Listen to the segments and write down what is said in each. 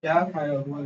क्या खाया हुआ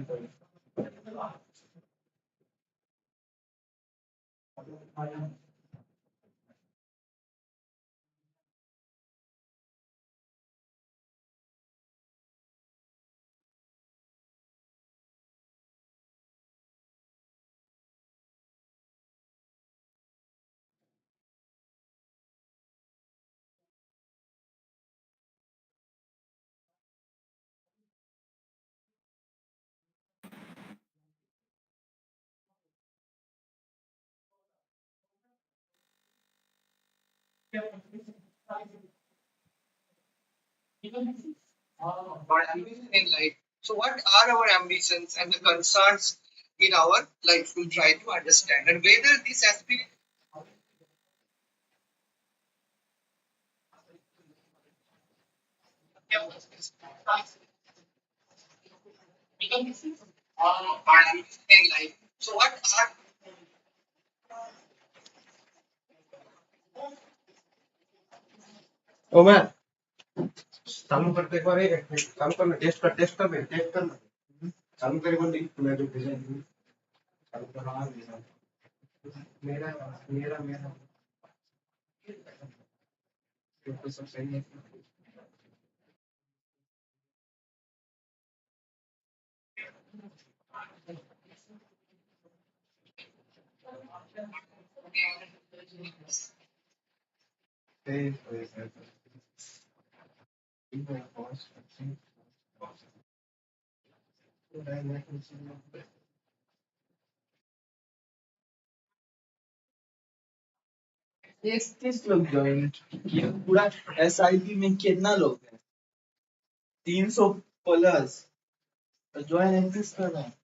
our ambition in life. So, what are our ambitions and the concerns in our life? We'll try to understand, and whether this aspiration. Our ambition in life. So, what are ओ मैं चालू करते एक बार चालू करना test करना चालू करे बोल मैं जो डिजाइन चालू करना मेरा मेरा मेरा तो सब सही है किस लोग ज्वाइन किया पूरा एसआईपी में कितना लोग हैं 300 प्लस ज्वाइन एग्जिस्ट कर रहा है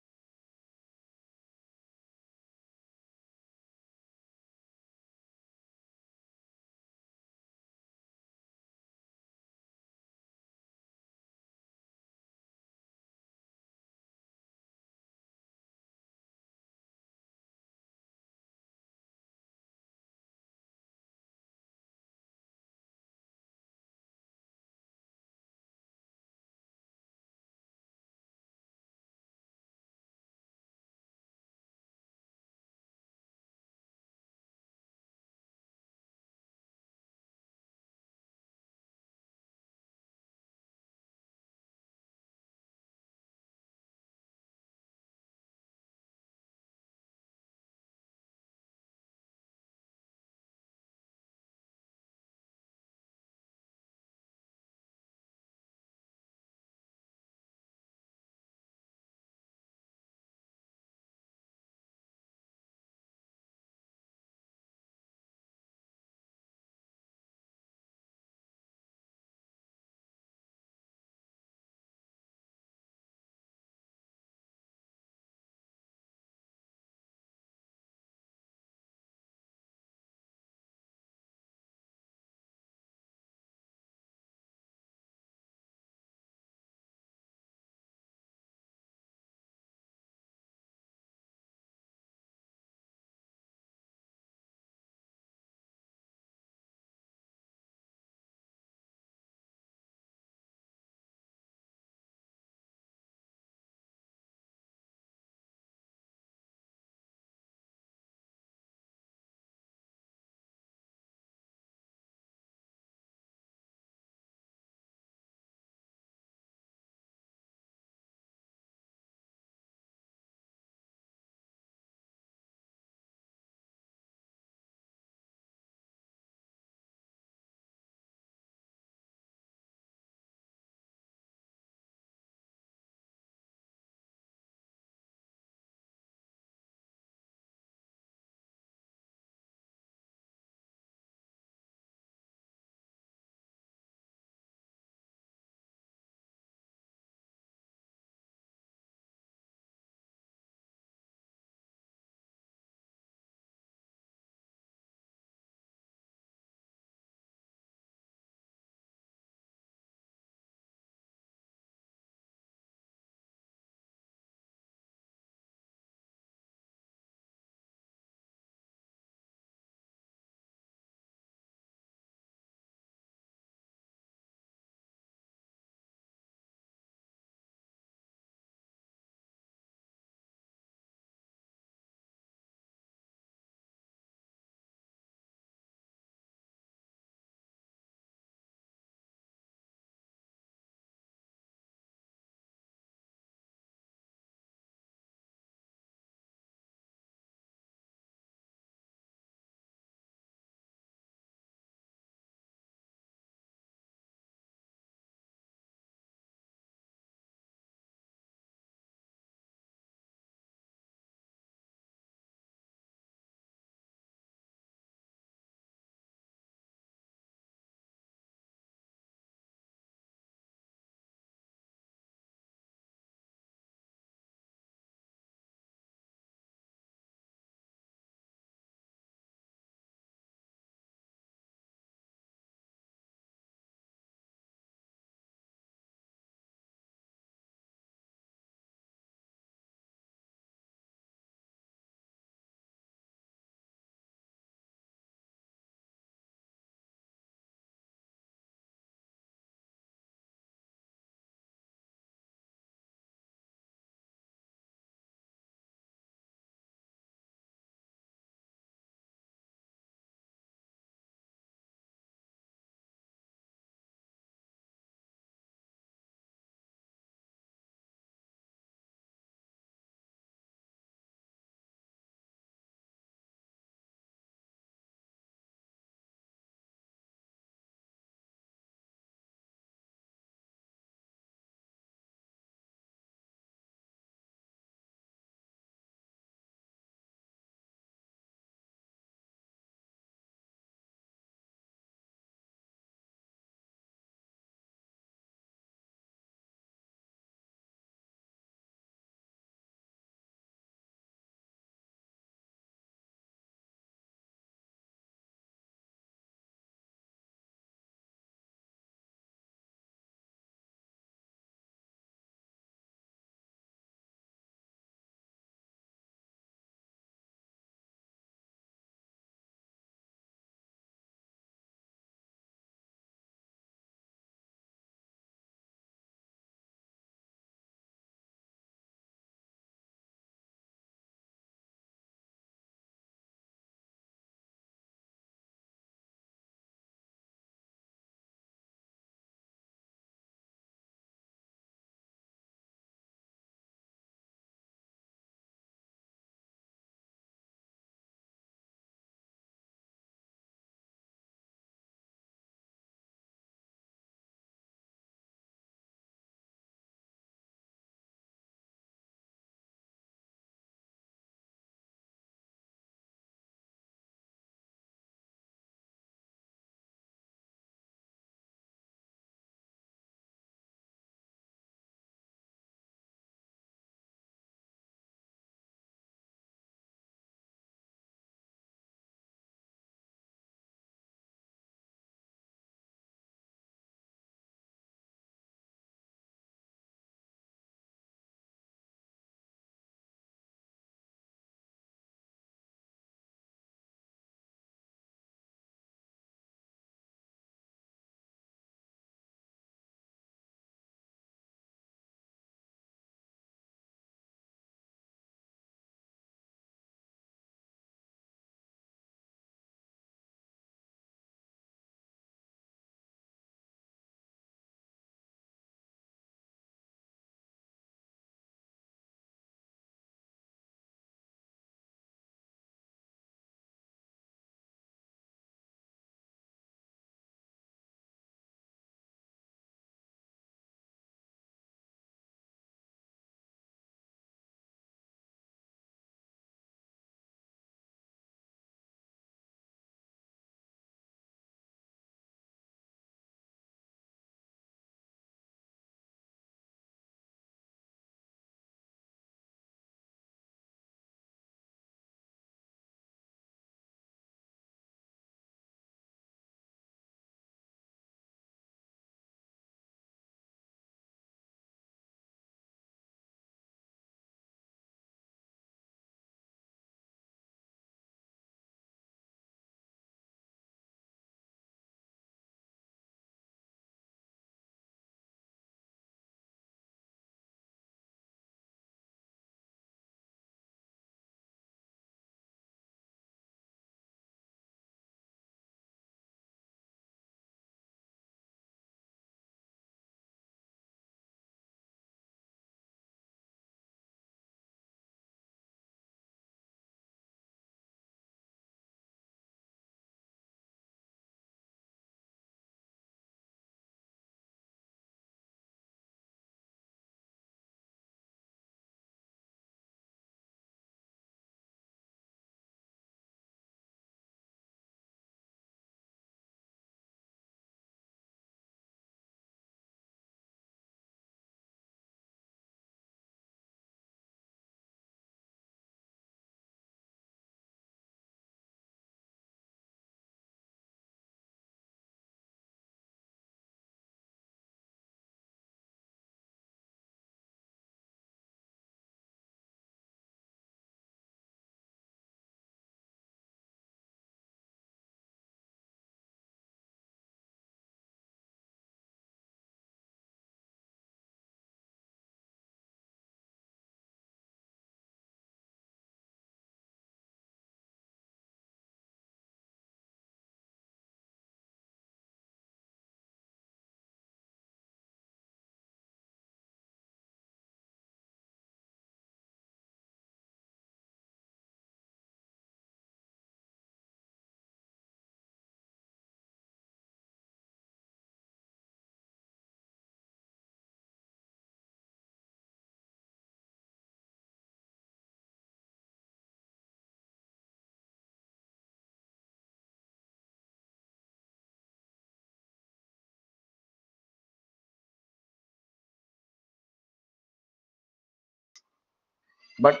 But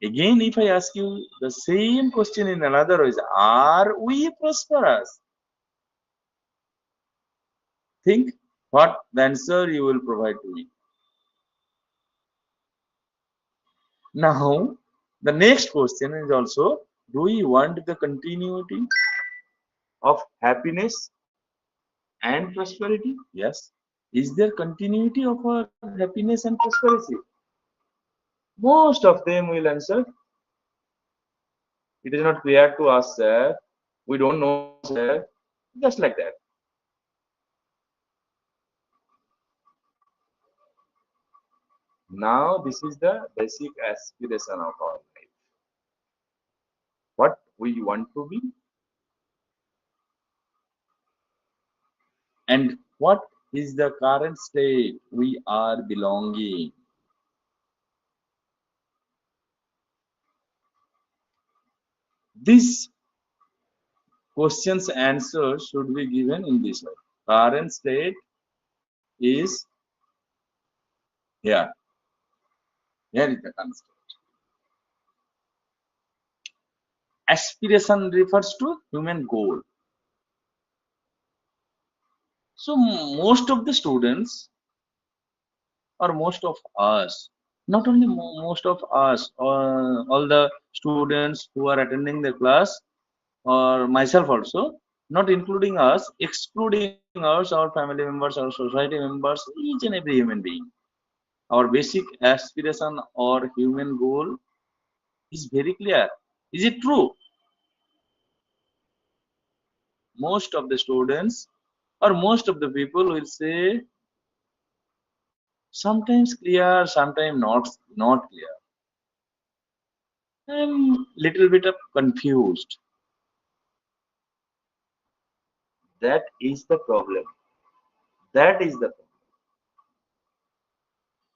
again, if I ask you the same question in another way, are we prosperous? Think what the answer you will provide to me. Now, the next question is also, do we want the continuity of happiness and prosperity? Yes. Is there continuity of our happiness and prosperity? Most of them will answer, it is not clear to us, sir. We don't know, sir. Just like that. Now, this is the basic aspiration of our life. What we want to be and what is the current state we are belonging. This question's answer should be given in this way. Current state is here. Here is the current state. Aspiration refers to human goal. So most of the students or most of us, not only most of us, all the students who are attending the class, or myself also, not including us, excluding us, our family members, our society members, each and every human being. Our basic aspiration or human goal is very clear. Is it true? Most of the students or most of the people will say sometimes clear, sometimes not clear. I'm little bit of confused. That is the problem. That is the problem.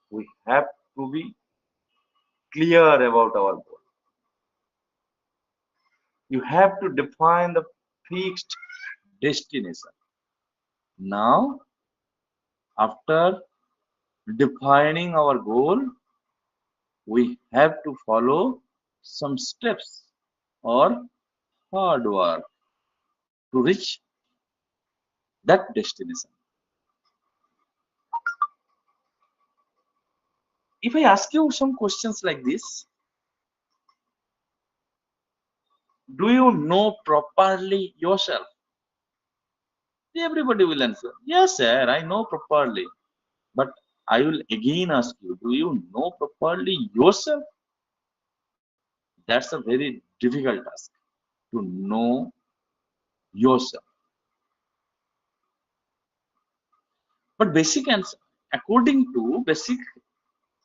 We have to be clear about our goal. You have to define the fixed destination. Now, after defining our goal, we have to follow some steps or hard work to reach that destination. If I ask you some questions like this, do you know properly yourself? Everybody will answer, yes, sir, I know properly. But I will again ask you, do you know properly yourself? That's a very difficult task to know yourself. But basic answer, according to basic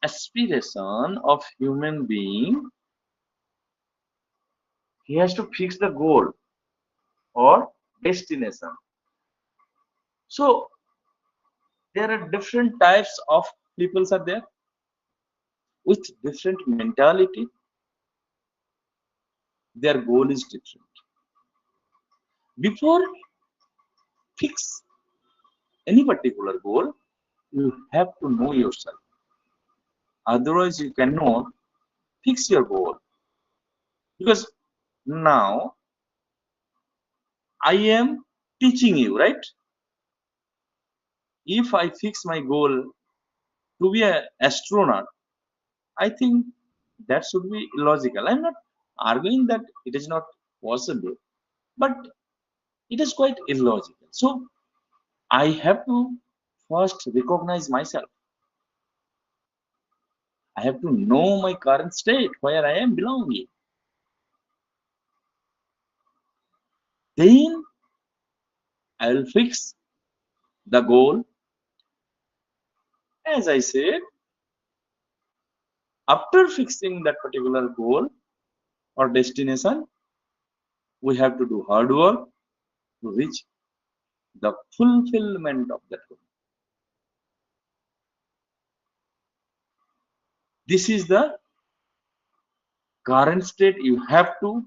aspiration of human being, he has to fix the goal or destination. So there are different types of peoples are there with different mentality. Their goal is different. Before fix any particular goal, you have to know yourself. Otherwise, you cannot fix your goal. Because now I am teaching you, right? If I fix my goal to be an astronaut, I think that should be illogical. I'm not arguing that it is not possible, but it is quite illogical. So I have to first recognize myself. I have to know my current state, where I am belonging. Then I will fix the goal. As I said, after fixing that particular goal or destination, we have to do hard work to reach the fulfillment of that goal. This is the current state. You have to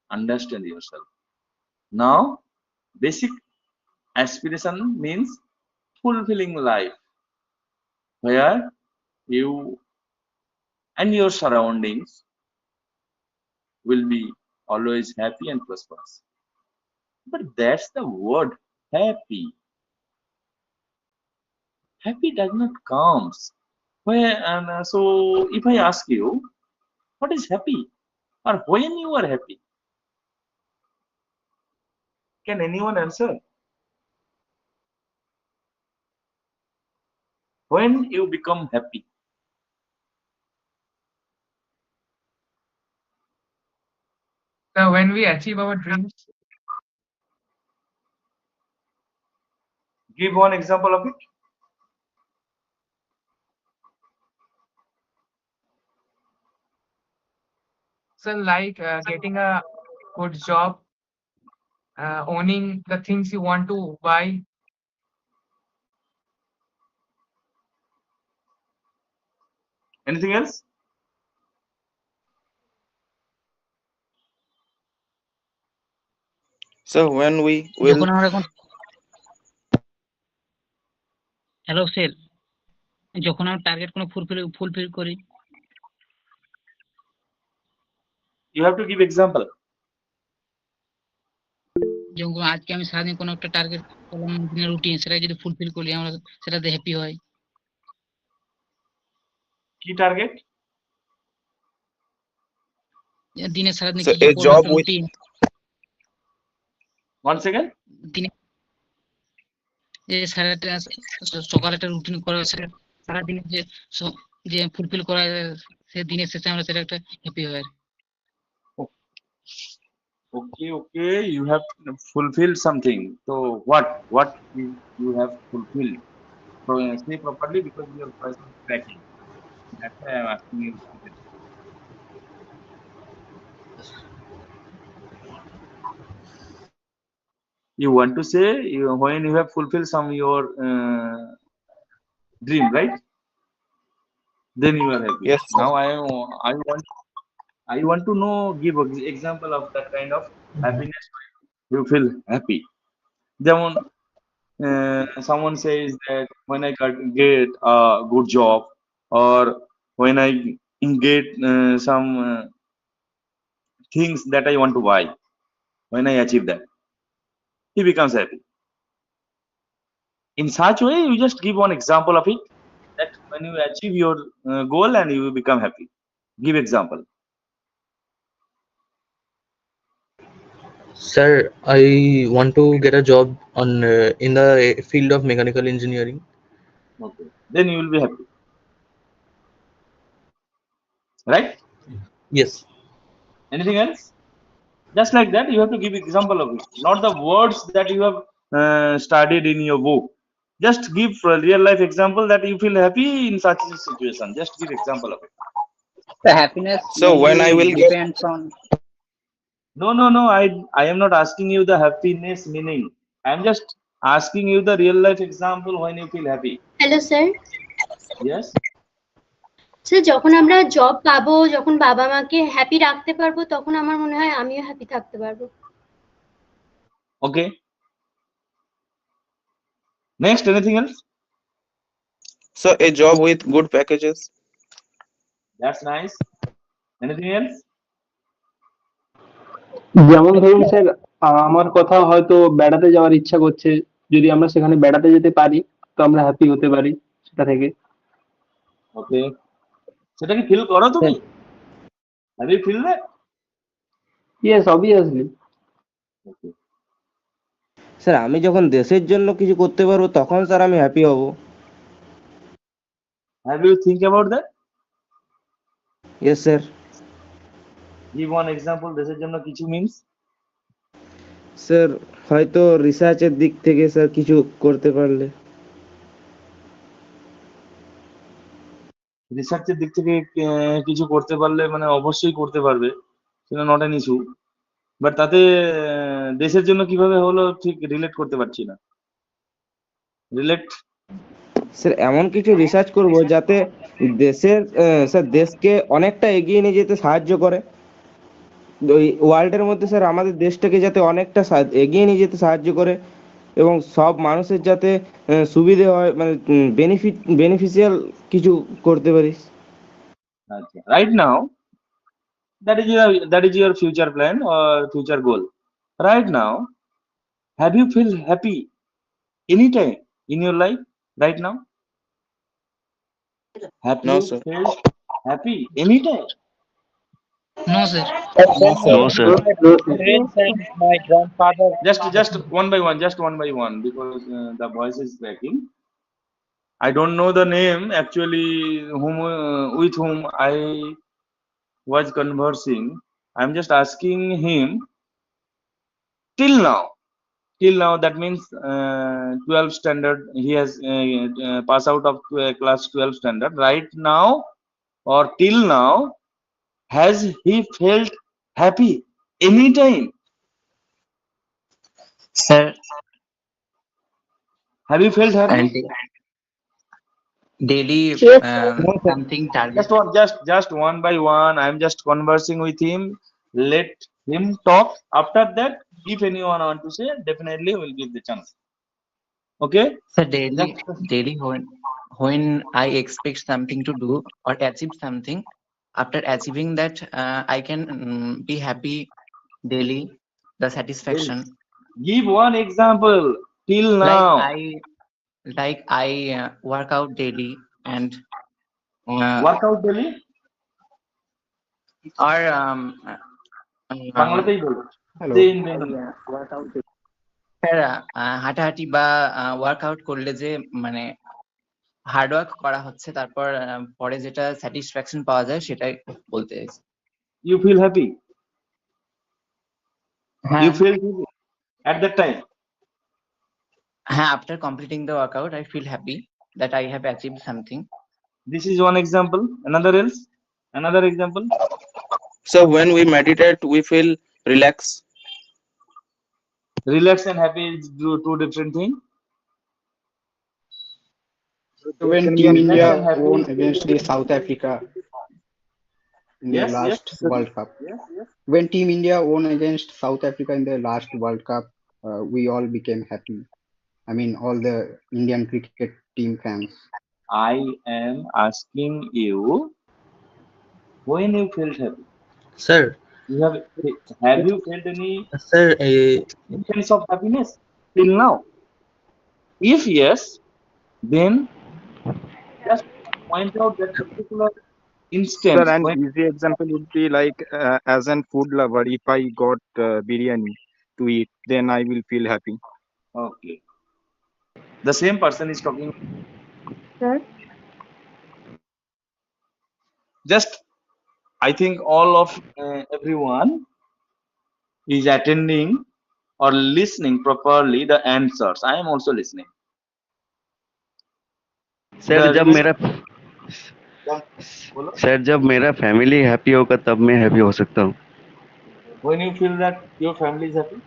understand yourself. Now, basic aspiration means fulfilling life, where you and your surroundings will be always happy and prosperous. But that's the word happy. Happy does not comes. So if I ask you, what is happy? Or when you are happy? Can anyone answer? When you become happy? So when we achieve our dreams, Give one example of it. so like getting a good job, owning the things you want to buy. Anything else? So when we will যখন আমরা এখন hello sir যখন আমরা target কোনো fulfil করি You have to give example. যেমন আজকে আমি সারাদিন কোনো একটা টার্গেট করলাম দিনের রুটিন সেটা যদি ফুলফিল করি আমরা সেটাতে হ্যাপি হয় Key target. দিনে সারাদিন so কি a করবো job একটা with রুটিন Once again. দিনে যে সারাটা সকালে একটা রুটিন করা সারাদিনে যে ফুলফিল করা সে দিনের শেষে আমরা সেটা একটা হ্যাপি হয় Okay. You have fulfilled something. So what you have fulfilled? So say properly because your voice is cracking. That's why I'm asking you. You want to say when you have fulfilled some your dream, right? Then you are happy. yes sir. Now I want to know, give example of that kind of happiness. You feel happy. Then someone says that when I get a good job or when I get some things that I want to buy, when I achieve that, he becomes happy. In such way, you just give one example of it, that when you achieve your goal and you become happy. Give example. Sir, I want to get a job on in the field of mechanical engineering. Okay. Then you will be happy. Right? Yes. Anything else? Just like that, you have to give example of it, not the words that you have studied in your book. Just give a real life example that you feel happy in such a situation. Just give example of it. The happiness So when I will get depends on. No. I am not asking you the happiness meaning. I am just asking you the real life example when you feel happy. Hello sir Yes. Sir যখন আমরা job পাবো যখন বাবা মাকে happy রাখতে পারবো তখন আমার মনে হয় আমিও হ্যাপি থাকতে পারবো Okay. Next, anything else? so a job with good packages. That's nice. Anything else? যেমন ধরুন স্যার আমার কথা হয়তো বেড়াতে যাওয়ার ইচ্ছা করছে যদি আমরা সেখানে বেড়াতে যেতে পারি তো আমরা হ্যাপি হতে পারি সেটা থেকে Okay. সেটা কি ফিল করো তুমি? Have you feel that? Yes obviously Okay. Sir আমি যখন দেশের জন্য কিছু করতে পারবো তখন স্যার আমি হ্যাপি হব Have you think about that? Yes sir Give one example. দেশের জন্য কিছু means. স্যার হয়তো রিসার্চের দিক থেকে স্যার কিছু করতে পারলে রিসার্চের দিক থেকে কিছু করতে পারলে মানে অবশ্যই করতে পারবে, সেটা নট অ্যান ইস্যু, বাট তাতে দেশের জন্য কিভাবে হলো ঠিক রিলেট করতে পারছি না। রিলেট স্যার এমন কিছু রিসার্চ করব যাতে দেশের স্যার দেশকে অনেকটা এগিয়ে নিয়ে যেতে সাহায্য করে, ওই ওয়ার্ল্ডের মধ্যে স্যার আমাদের দেশটাকে যাতে অনেকটা এগিয়ে নিয়ে যেতে সাহায্য করে এবং সব মানুষের যাতে সুবিধে হয়, মানে বেনিফিশিয়াল কিছু করতে পারিস। Okay. Right now, that is your future plan or future goal. Right now, have you feel happy anytime in your life right now? Have No, you sir. felt happy anytime? No, sir. No, sir. No, sir. No, sir. Parents and my grandfather. Just one by one, because the voice is cracking. I don't know the name actually, whom with whom I was conversing. I'm just asking him till now. Till now, that means 12 standard. He has passed out of class 12 standard. Right now, or till now, has he felt happy anytime? Sir, Have you felt happy? and daily Yes. something target. Just one by one. I'm just conversing with him. Let him talk. After that, if anyone want to say, definitely we'll give the chance. Okay? So Just daily when I expect something to do or achieve something, after achieving that, I can be happy daily. The satisfaction, give one example. Till like now, I work out daily and workout daily. or বাংলাতেই বলো। Hello. Say in Bengali. work out. Sir হাঁটাহাঁটি বা workout করলে যে মানে hard work করা হচ্ছে তারপর পরে যেটা স্যাটিসফ্যাকশন পাওয়া যায় সেটাই বলতে চাইছি। You feel happy. হ্যাঁ You feel happy at that time. হ্যাঁ, after completing the workout I feel happy that I have achieved something. This is one example. Another else. Another example. So when we meditate, we feel relaxed. Relax and happy is two different things. When Team India won against the South Africa in the Yes, last yes. World Cup. Yes, yes. When Team India won against South Africa in the last World Cup, we all became happy. I mean, all the Indian cricket team fans. I am asking you when you felt happy. Sir, Have you felt any sir, sense of happiness till now? If yes, then just point out that particular instance. Sir, an easy example would be like as an food lover, if I got biryani to eat, then I will feel happy. Okay. The same person is talking. Sir? Just, I think all of everyone is attending or listening properly the answers. I am also listening. Sir जब मेरा बोलो. Sir जब मेरा family happy होगा तब मैं happy हो सकता हूँ। When you feel that your family is happy?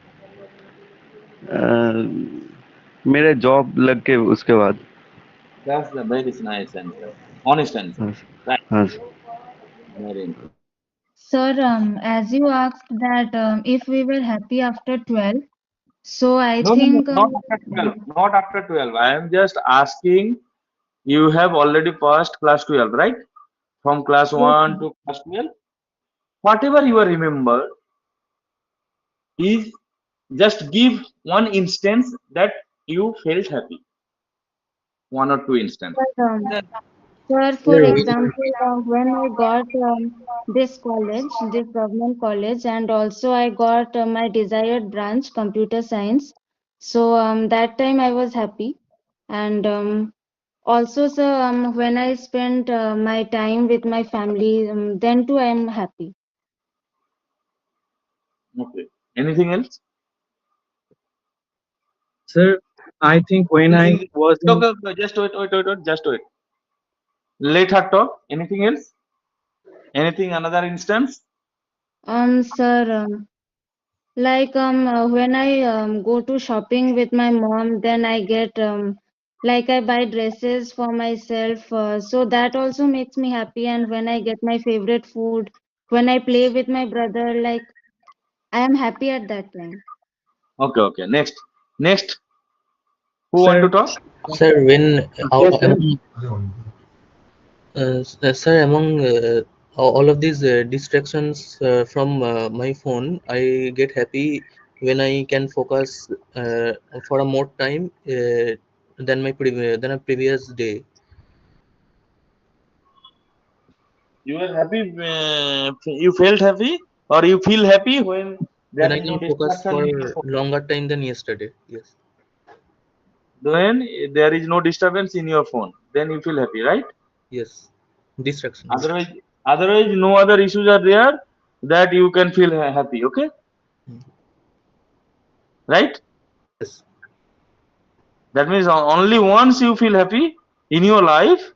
मेरे जॉब लग के उसके बाद। That's the very nice answer. Honest answer. Right. हाँ Very interesting. Sir, as you asked that if we were happy after 12, so I No, think not after 12. Not after 12. I am just asking, you have already passed class 12, right? From class 1 to class 12. Whatever you remember is just give one instance that you felt happy. One or two instances. Sir, for example, when I got this college, this government college, and also I got my desired branch, computer science. So that time I was happy. And also, sir, when I spent my time with my family, then too I am happy. Okay. Anything else? Sir, I think when I was in... Okay, just wait. Just wait. Let her talk. Anything else? Anything? Another instance? Sir, like when I go to shopping with my mom, then I get like I buy dresses for myself, so that also makes me happy. And when I get my favorite food, when I play with my brother, like I am happy at that time. Okay. Next. Who want to talk? Sir, when sir, among all of these distractions from my phone, I get happy when I can focus for a more time than a previous day. You were happy, you felt happy, or you feel happy when When there I is no can focus distraction for in your phone. longer time than yesterday. Yes. When there is no disturbance in your phone, then you feel happy, right? Yes. Distractions. Otherwise, no other issues are there that you can feel happy. Okay, right? Yes. That means only once you feel happy in your life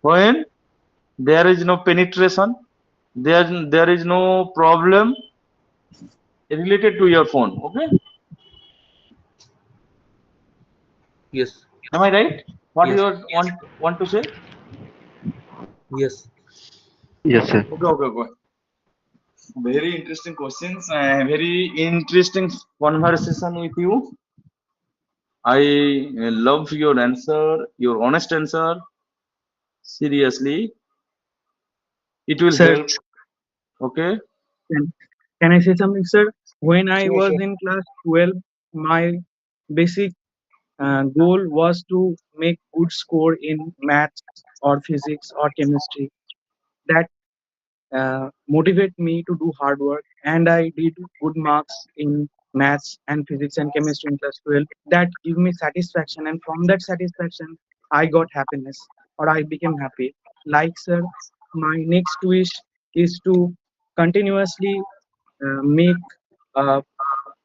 when there is no penetration, there is no problem related to your phone. Okay, Yes. am I right? What Yes. you want to say? Yes. Yes, sir. Okay. Very interesting questions. Very interesting conversation with you. I love your answer, your honest answer. Seriously, it will Sir, help. Okay. can, can I say something, sir? When I Sure, was sure. in class 12, my basic goal was to make good score in maths or physics or chemistry. That motivate me to do hard work, and I did good marks in maths and physics and chemistry in class 12. That give me satisfaction, and from that satisfaction I got happiness, or I became happy. Like, sir, my next wish is to continuously make a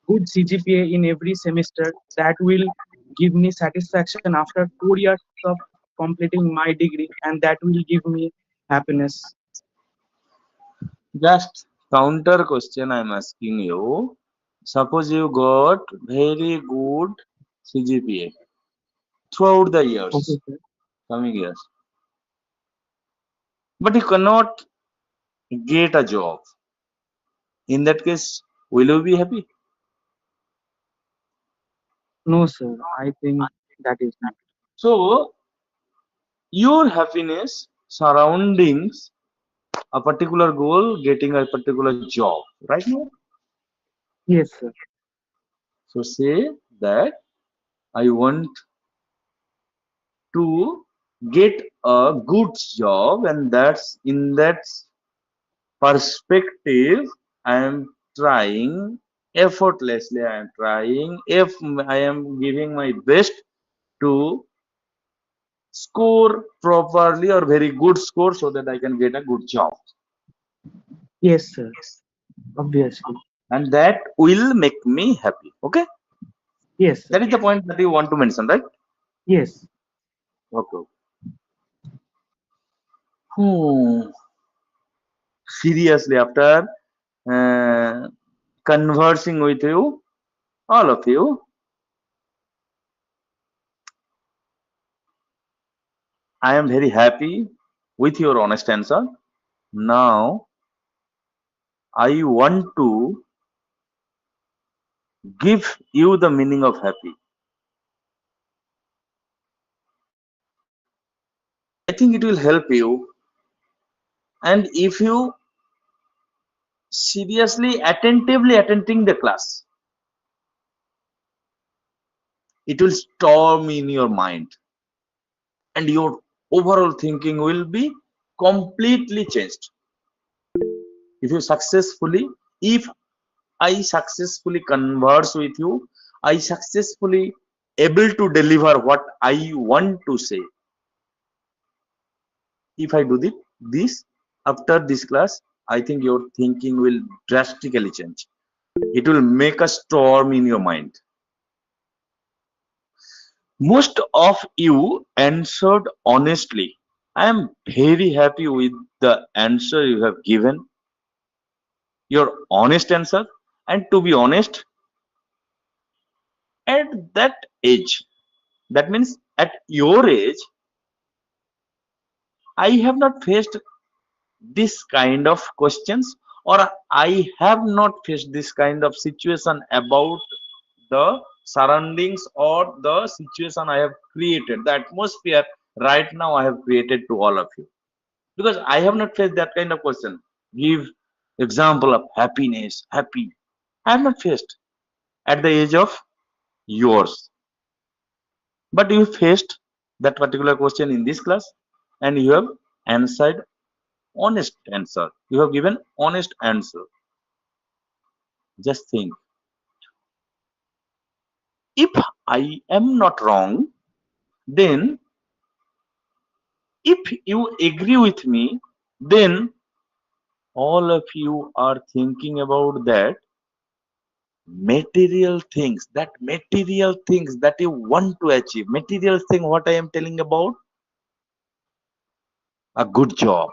good CGPA in every semester. That will give me satisfaction after 4 years of completing my degree, and that will give me happiness. Just counter question I'm asking you. Suppose you got very good CGPA throughout the Okay, years, sir. coming years, but you cannot get a job. In that case, will you be happy? No, sir. I think that is not. So your happiness surroundings a particular goal, getting a particular job, right now. Yes, sir. So say that I want to get a good job, and that's in that perspective I am trying effortlessly. I am trying, if I am giving my best to score properly or very good score so that I can get a good job, Yes, sir. Obviously. and that will make me happy. Okay, Yes, sir. that is the point that you want to mention, right? Yes. Okay. Seriously, after uh, conversing with you, all of you, I am very happy with your honest answer. Now, I want to give you the meaning of happy. I think it will help you. And if you seriously, attentively attending the class, it will storm in your mind, and your overall thinking will be completely changed. If you successfully, if I successfully converse with you, I successfully able to deliver what I want to say. If I do this after this class, I think your thinking will drastically change. It will make a storm in your mind. Most of you answered honestly. I am very happy with the answer you have given, your honest answer. And to be honest, at that age, that means at your age, I have not faced this kind of questions, or I have not faced this kind of situation about the surroundings or the situation I have created, the atmosphere right now I have created to all of you. Because I have not faced that kind of question. Give example of happiness, happy. I have not faced at the age of yours. But you faced that particular question in this class and you have answered honest answer. You have given honest answer. Just think. If I am not wrong, then if you agree with me, then all of you are thinking about that material things that you want to achieve. Material thing, what I am telling about, a good job,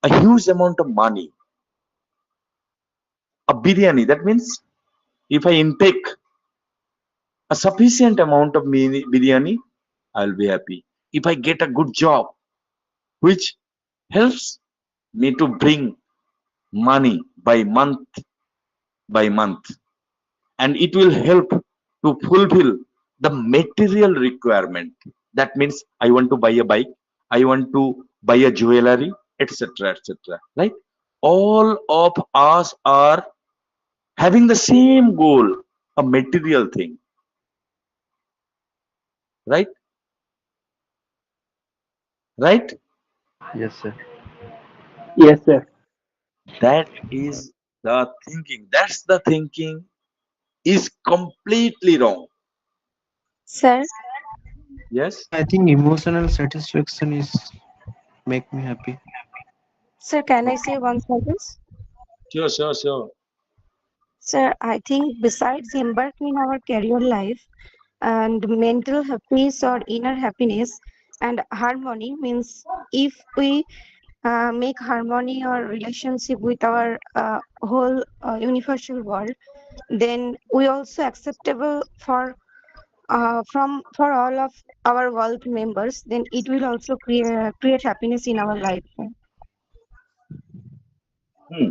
a huge amount of money, a biryani. That means if I intake a sufficient amount of biryani, I'll be happy. If I get a good job, which helps me to bring money by month, and it will help to fulfill the material requirement. That means I want to buy a bike, I want to buy a jewelry, etc., etc., right? All of us are having the same goal, a material thing, right? Right? Yes, sir. Yes, sir. That is the thinking. That's the thinking is completely wrong. Sir, Yes. I think emotional satisfaction is make me happy. sir, can I say one sentence? Sure, sure, sure. Sir, I think besides embarking in our career life and mental peace or inner happiness and harmony means if we make harmony or relationship with our whole universal world, then we also acceptable for all of our world members. Then it will also create happiness in our life. Hmm.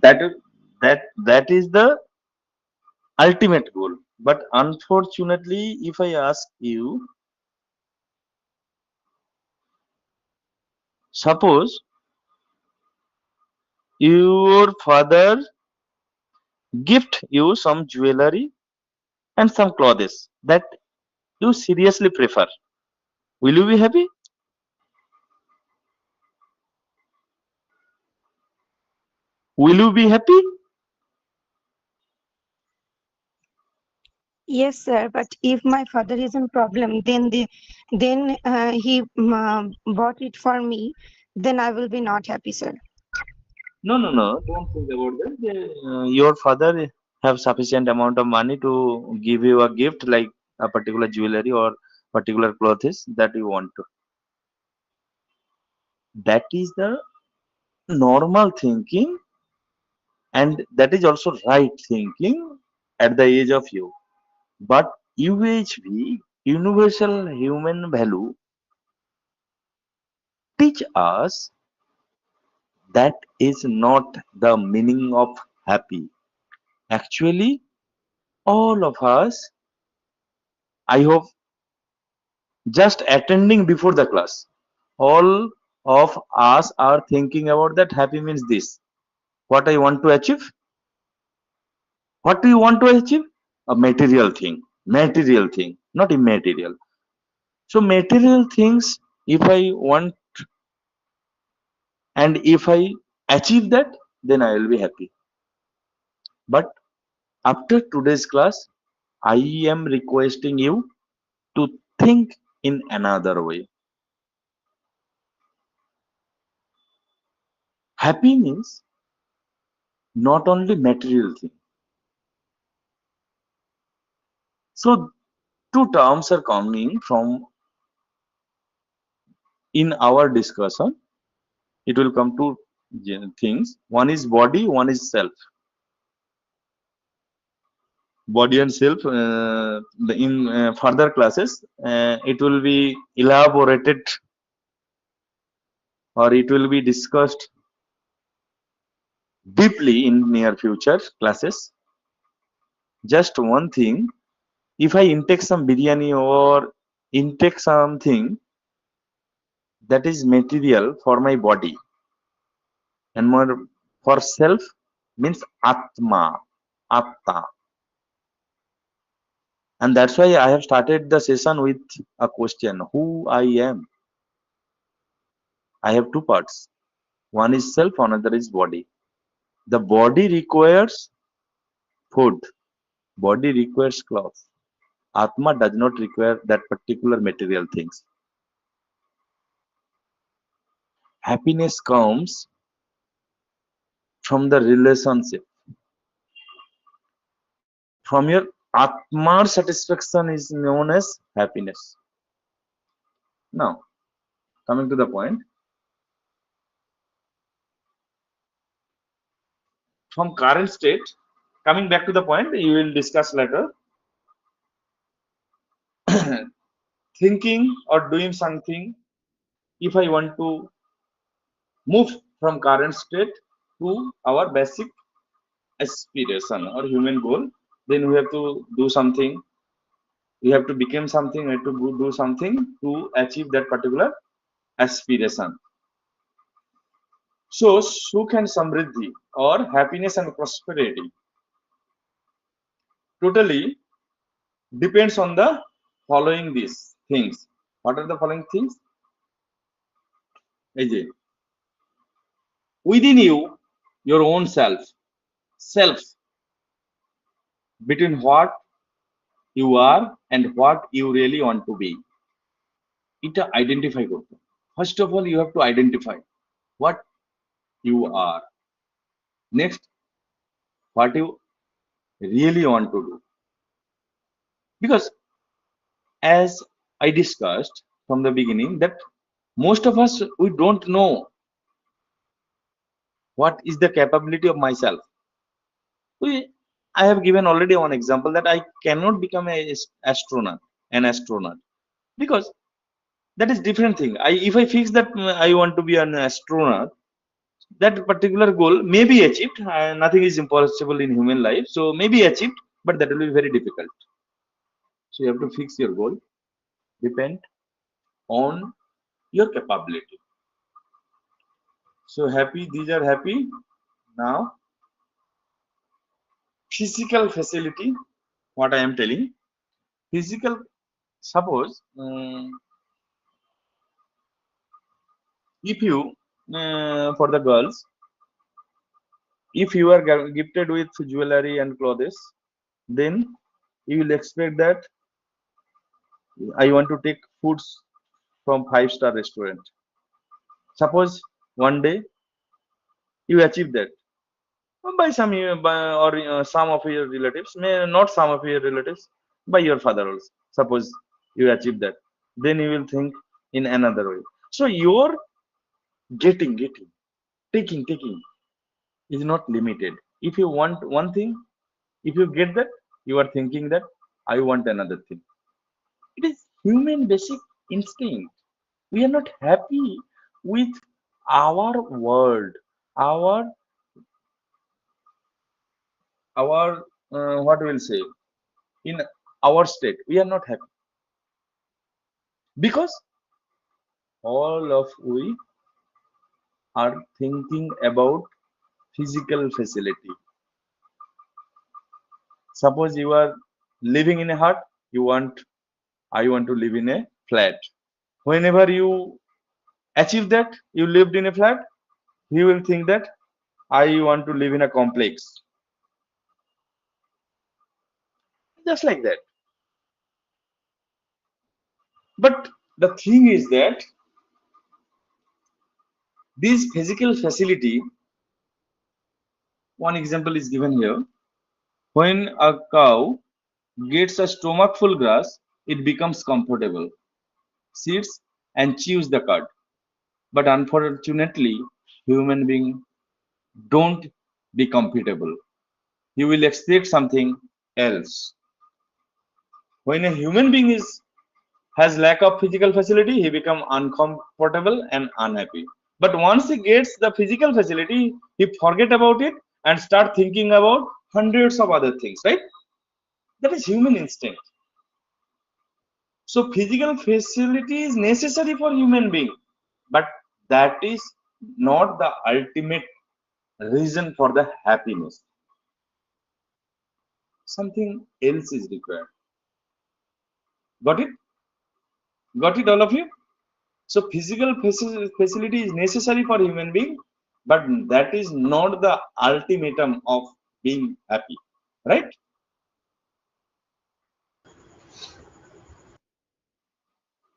That is the ultimate goal. But unfortunately, if I ask you, suppose your father gift you some jewelry and some clothes that you seriously prefer, will you be happy? Will you be happy? Yes, sir. But if my father is in problem, then he bought it for me. Then I will be not happy, sir. No, no, no. Don't think about that. Your father have sufficient amount of money to give you a gift like a particular jewelry or particular clothes that you want to. That is the normal thinking, and that is also right thinking at the age of you. But UHV, universal human value, teach us that is not the meaning of happy. Actually, all of us, I hope, just attending before the class, all of us are thinking about that happy means this. What I want to achieve? What do you want to achieve? A material thing, not immaterial. So material things, if I want and if I achieve that, then I will be happy. But after today's class, I am requesting you to think in another way. Happy means not only material thing. So two terms are coming from in our discussion. It will come to things. One is body, one is self. Body and self. In further classes, it will be elaborated or it will be discussed deeply in near future classes. Just one thing, if I intake some biryani or intake something that is material for my body, and more for self means atma, atta. And that's why I have started the session with a question: who I am. I have two parts. One is self, another is body. The body requires food. Body requires clothes. Atma does not require that particular material things. Happiness comes from the relationship. From your Atma, satisfaction is known as happiness. Now, coming to the point, from current state, coming back to the point, you will discuss later. Thinking or doing something, if I want to move from current state to our basic aspiration or human goal, then we have to do something. We have to become something. We have to do something to achieve that particular aspiration. So, Sukh and Samriddhi or happiness and prosperity totally depends on the following these things. What are the following things? AJ, within you, your own self, between what you are and what you really want to be. It identify করতে। First of all, you have to identify what you are. Next, what you really want to do. Because as I discussed from the beginning, that most of us, we don't know what is the capability of myself. I have given already one example that I cannot become an astronaut, because that is different thing. If I fix that I want to be an astronaut, that particular goal may be achieved. Nothing is impossible in human life, so may be achieved, but that will be very difficult. So you have to fix your goal, depend on your capability. So happy, these are happy. Now, physical facility, what I am telling, physical, suppose if you for the girls, if you are gifted with jewelry and clothes, then you will expect that I want to take foods from 5-star restaurant. Suppose one day you achieve that by some or some of your relatives, may not some of your relatives, by your father also. Suppose you achieve that, then you will think in another way. So your taking is not limited. If you want one thing, if you get that, you are thinking that I want another thing. It is human basic instinct. We are not happy with our world, our what will say, in our state we are not happy, because all of we are thinking about physical facility. Suppose you are living in a hut, I want to live in a flat. Whenever you achieve that you lived in a flat, you will think that I want to live in a complex. Just like that. But the thing is that this physical facility, one example is given here. When a cow gets a stomach full grass, it becomes comfortable, sits and chews the cud. But unfortunately, human beings don't be comfortable. You will expect something else. When a human being has lack of physical facility, he become uncomfortable and unhappy. But once he gets the physical facility, he forget about it and start thinking about hundreds of other things, right? That is human instinct. So physical facility is necessary for human being. but that is not the ultimate reason for the happiness. Something else is required. Got it? Got it, all of you? So physical facility is necessary for human being, but that is not the ultimatum of being happy, right?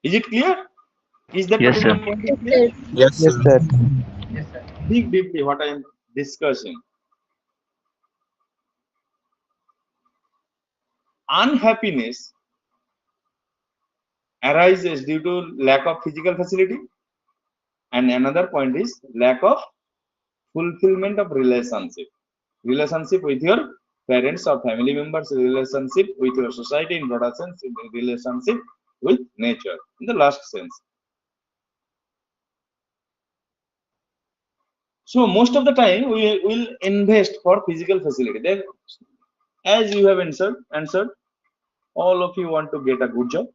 Is it clear? Is that Yes, sir. particular point is Yes, clear? sir. Yes, Yes, sir. sir. Think deeply what I am discussing. Unhappiness arises due to lack of physical facility, and another point is lack of fulfillment of relationship with your parents or family members, relationship with your society in broader sense, relationship with nature in the last sense. So most of the time we will invest for physical facility. Then, as you have answered, all of you want to get a good job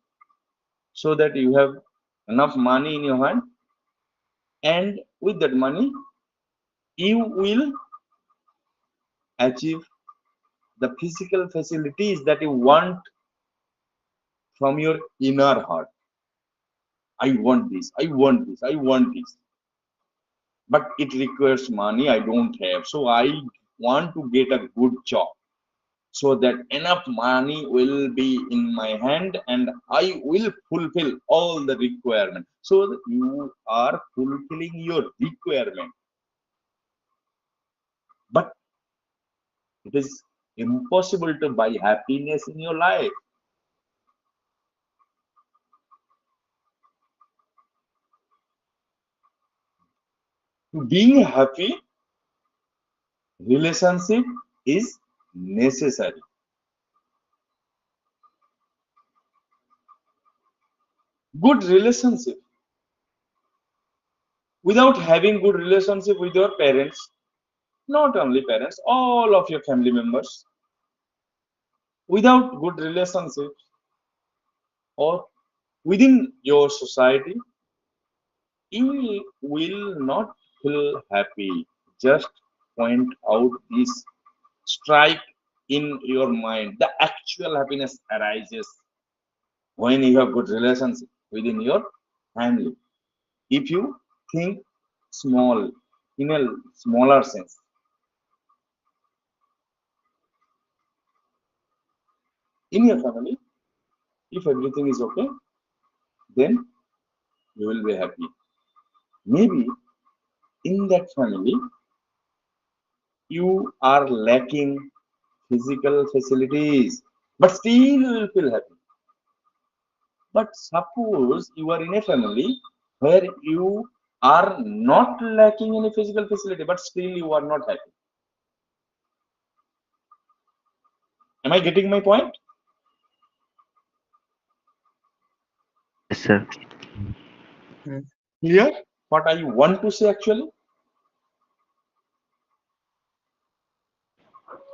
so that you have enough money in your hand, and with that money you will achieve the physical facilities that you want from your inner heart. I want this, I want this, I want this, but it requires money I don't have, so I want to get a good job so that enough money will be in my hand and I will fulfill all the requirement. So that you are fulfilling your requirement, but it is impossible to buy happiness in your life. Being happy, relationship is necessary. Good relationship. Without having good relationship with your parents, not only parents, all of your family members, without good relationship or within your society, you will not feel happy. Just point out this, strike in your mind. The actual happiness arises when you have good relationship within your family. If you think small, in a smaller sense, in your family, if everything is okay, then you will be happy. Maybe in that family, you are lacking physical facilities, but still you will feel happy. But suppose you are in a family where you are not lacking any physical facility, but still you are not happy. Am I getting my point? Yes, sir. Clear what I want to say actually?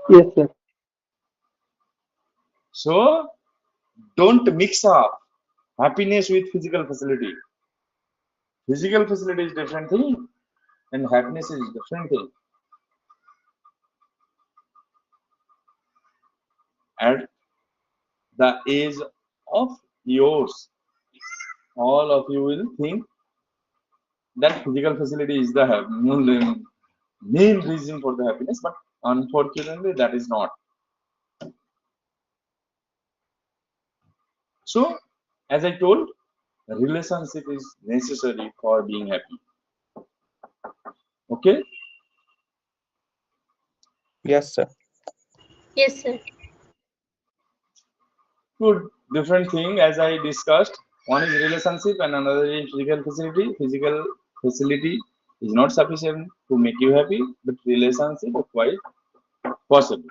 Yes, sir. So don't mix up happiness with physical facility. Physical facility is different thing and happiness is different thing. At the age of yours, all of you will think that physical facility is the main reason for the happiness, but unfortunately that is not. So as I told, relationship is necessary for being happy. Okay. Yes, sir. Yes, sir. Good. Different thing as I discussed. One is relationship and another is physical facility. Physical facility is not sufficient to make you happy, but relationship is quite possible.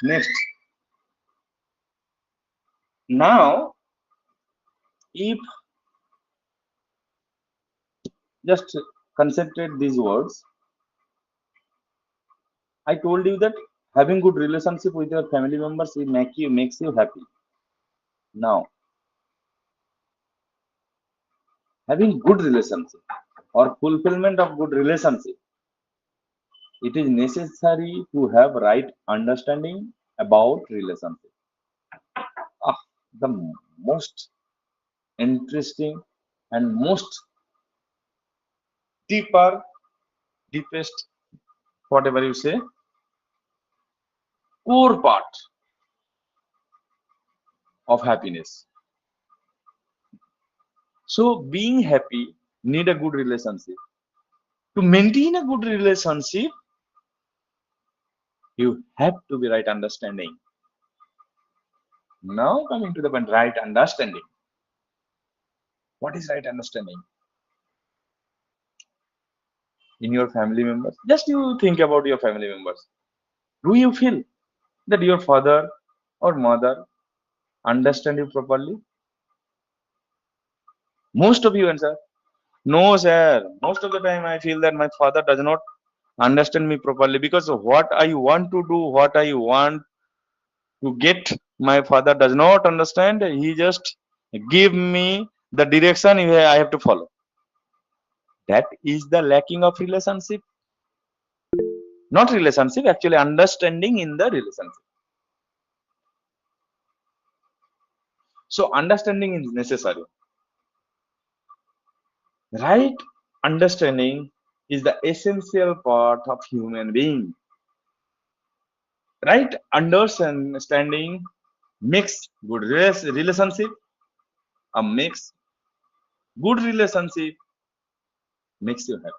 Next. Now, if just concentrate these words, I told you that having good relationship with your family members will makes you happy. Now, having good relationship or fulfillment of good relationship, it is necessary to have right understanding about relationship. Ah, the most interesting and most deeper, deepest, whatever you say, core part of happiness. So being happy need a good relationship. To maintain a good relationship, you have to be right understanding. Now coming to the point, right understanding. What is right understanding? In your family members, just you think about your family members. Do you feel that your father or mother understand you properly? Most of you answer, no, sir. Most of the time, I feel that my father does not understand me properly because what I want to do, what I want to get, my father does not understand. He just give me the direction I have to follow. That is the lacking of relationship. Not relationship, actually understanding in the relationship. So understanding is necessary. Right understanding is the essential part of human being. Right understanding makes good relationship. A makes good relationship makes you happy.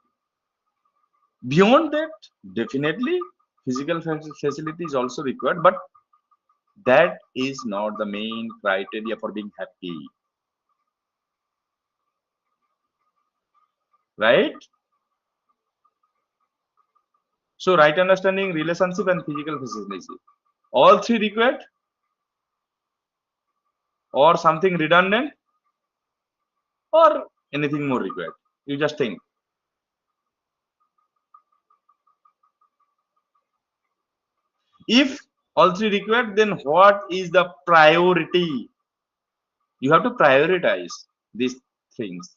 Beyond that, definitely physical facility is also required, but that is not the main criteria for being happy. Right? So right understanding, relationship, and physical facility. All three required or something redundant or anything more required. You just think. If all three required, then what is the priority? You have to prioritize these things.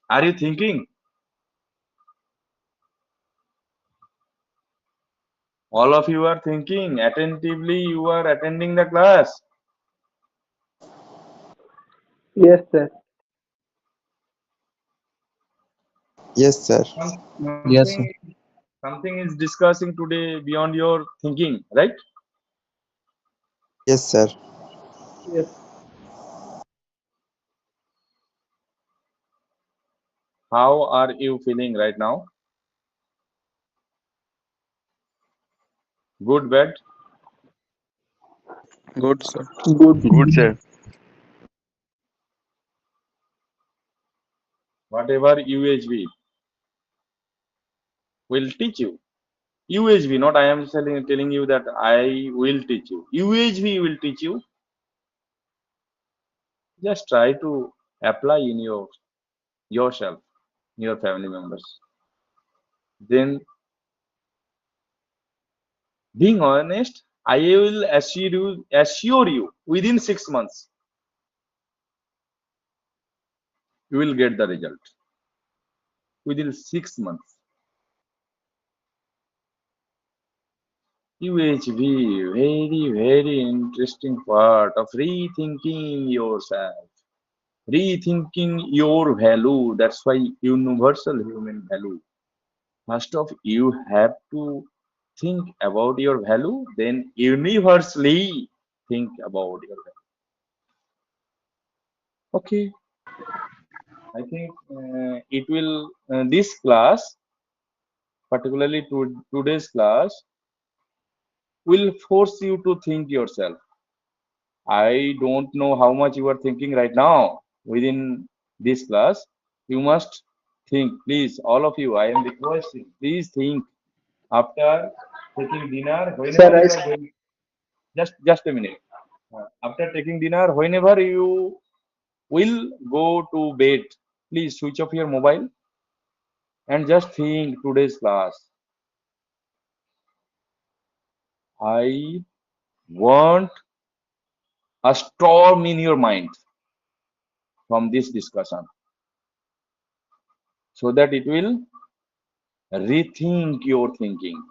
Are you thinking? All of you are thinking attentively, you are attending the class. Yes, sir. Yes, sir. Yes, sir. Something is discussing today beyond your thinking, right? Yes, sir. Yes. How are you feeling right now? Good, bad? Good, sir. Good. Good, sir. Whatever UHV will teach you. UHV, not I am telling you that I will teach you. UHV will teach you. Just try to apply in yourself, your family members. Then, being honest, I will assure you within 6 months, you will get the result. Within 6 months. UHV, very, very interesting part of rethinking yourself, rethinking your value. That's why universal human value. First of, you have to think about your value, then universally think about your value. Okay, I think it will, this class, particularly today's class, will force you to think yourself. I don't know how much you are thinking right now within this class. You must think, please, all of you. I am requesting, please think after taking dinner. Sir, Whenever you are going, just a minute. After taking dinner, whenever you will go to bed, please switch off your mobile and just think today's class. I want a storm in your mind from this discussion so that it will rethink your thinking.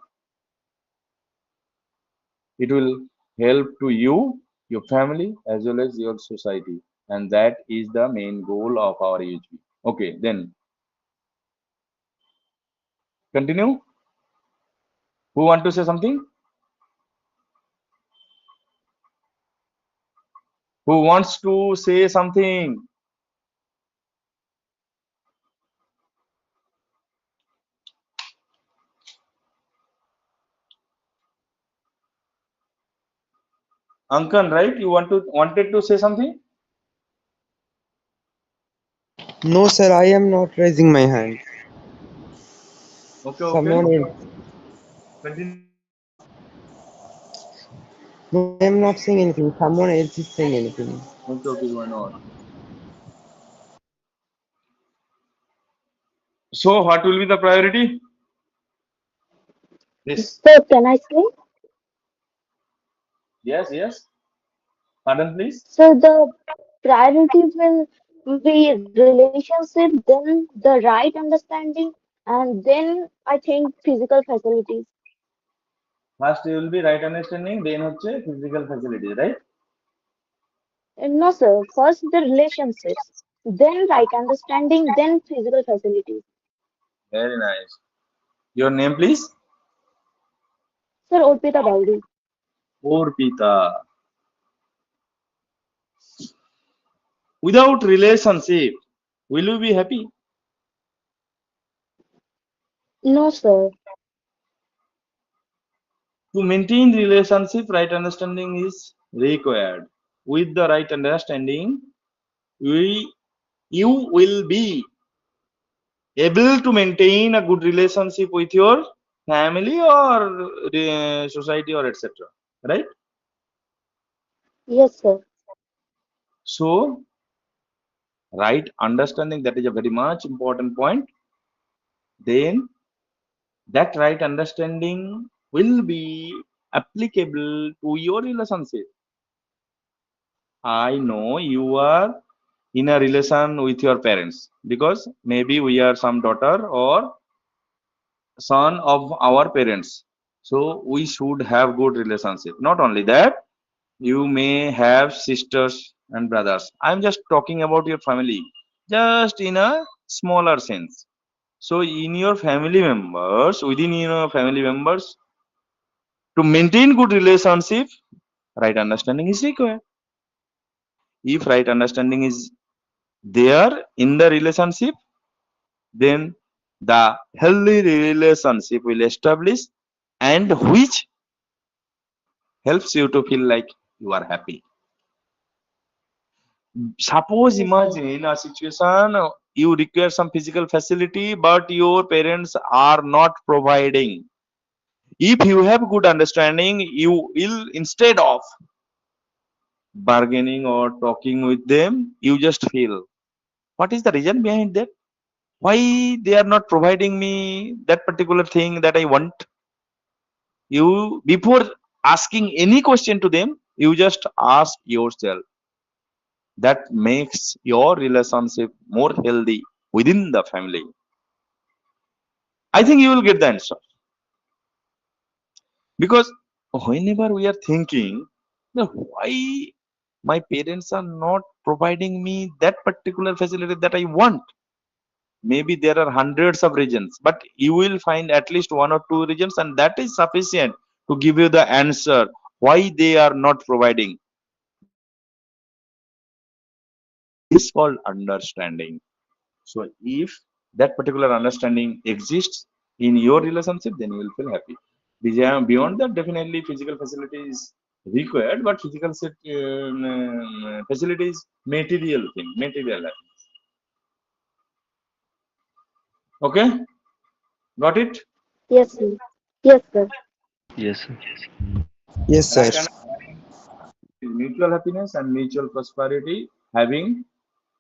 It will help to you, your family, as well as your society. And that is the main goal of our UHB. Okay, then continue. Who want to say something? Who wants to say something? Ankan, right? You wanted to say something? No, sir, I am not raising my hand. Okay, okay. Someone else. Continue. No, I am not saying anything. Someone else is saying anything. Okay, okay, why not? So, what will be the priority? Yes. So can I say? Yes, yes. Pardon, please. So the priority will be relationship, then the right understanding, and then I think physical facilities. First you will be right understanding, then হচ্ছে physical facilities, right? No, sir. First the relationships, then right understanding, then physical facilities. Very nice. Your name, please? Sir, Orpita Bauri. Orpita. Without relationship, will you be happy? No, sir. To maintain relationship, right understanding is required. With the right understanding, you will be able to maintain a good relationship with your family or society or etc. Right? Yes, sir. So, right understanding, that is a very much important point. Then that right understanding will be applicable to your relationship. I know you are in a relation with your parents because maybe we are some daughter or son of our parents, so we should have good relationship. Not only that, you may have sisters and brothers. I'm just talking about your family, just in a smaller sense. So in your family members, within your family members, to maintain good relationship, right understanding is required. If right understanding is there in the relationship, then the healthy relationship will establish, and which helps you to feel like you are happy. Suppose Yes, sir. imagine a situation, you require some physical facility but your parents are not providing. If you have good understanding, you will, instead of bargaining or talking with them, you just feel what is the reason behind that, why they are not providing me that particular thing that I want. You, before asking any question to them, you just ask yourself. That makes your relationship more healthy within the family. I think you will get the answer. Because whenever we are thinking, "No, why my parents are not providing me that particular facility that I want?" Maybe there are hundreds of reasons, but you will find at least one or two reasons, and that is sufficient to give you the answer why they are not providing. This is called understanding. So if that particular understanding exists in your relationship, then you will feel happy. Beyond that, definitely physical facility is required, but physical facility is material thing, material life. Okay, got it? Yes, sir. Yes, sir. Yes, sir. Yes, sir. Right, and mutual happiness and mutual prosperity having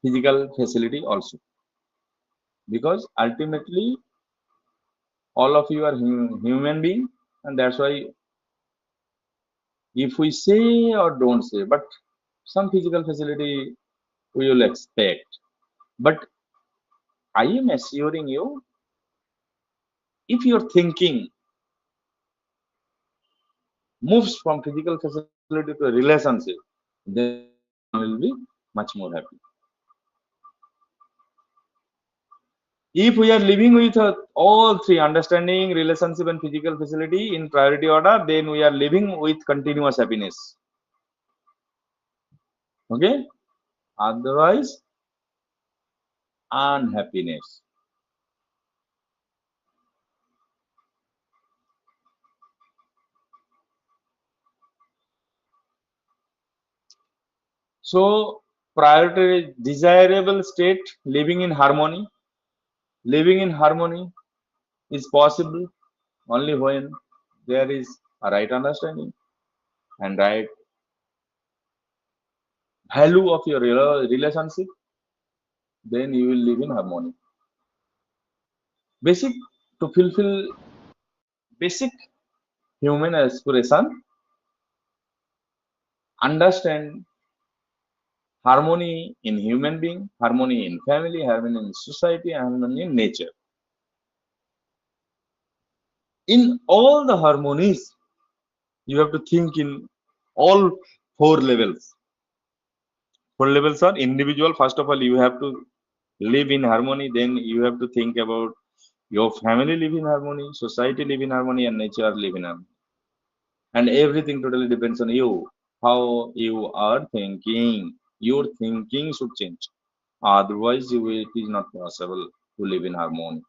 physical facility also. because ultimately all of you are human being, and that's why if we say or don't say, but some physical facility we will expect. But I am assuring you, if your thinking moves from physical facility to a relationship, then you will be much more happy. If we are living with all three, understanding, relationship, and physical facility in priority order, then we are living with continuous happiness. Okay? Otherwise, unhappiness. So, priority desirable state, living in harmony. Living in harmony is possible only when there is a right understanding and right value of your relationship, then you will live in harmony. Basic to fulfill basic human aspiration, understand harmony in human being, harmony in family, harmony in society, harmony in nature. In all the harmonies, you have to think in all four levels. Four levels are individual. First of all, you have to live in harmony. Then you have to think about your family live in harmony, society live in harmony, and nature live in harmony. And everything totally depends on you, how you are thinking. Your thinking should change. Otherwise, it is not possible to live in harmony.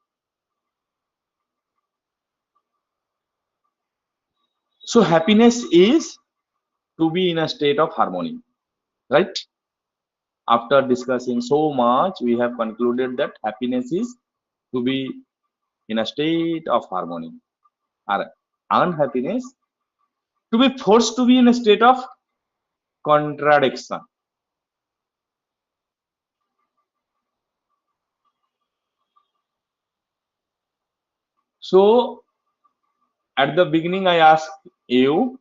So, happiness is to be in a state of harmony, right? After discussing so much, we have concluded that happiness is to be in a state of harmony. Or unhappiness, to be forced to be in a state of contradiction. So, at the beginning, I asked you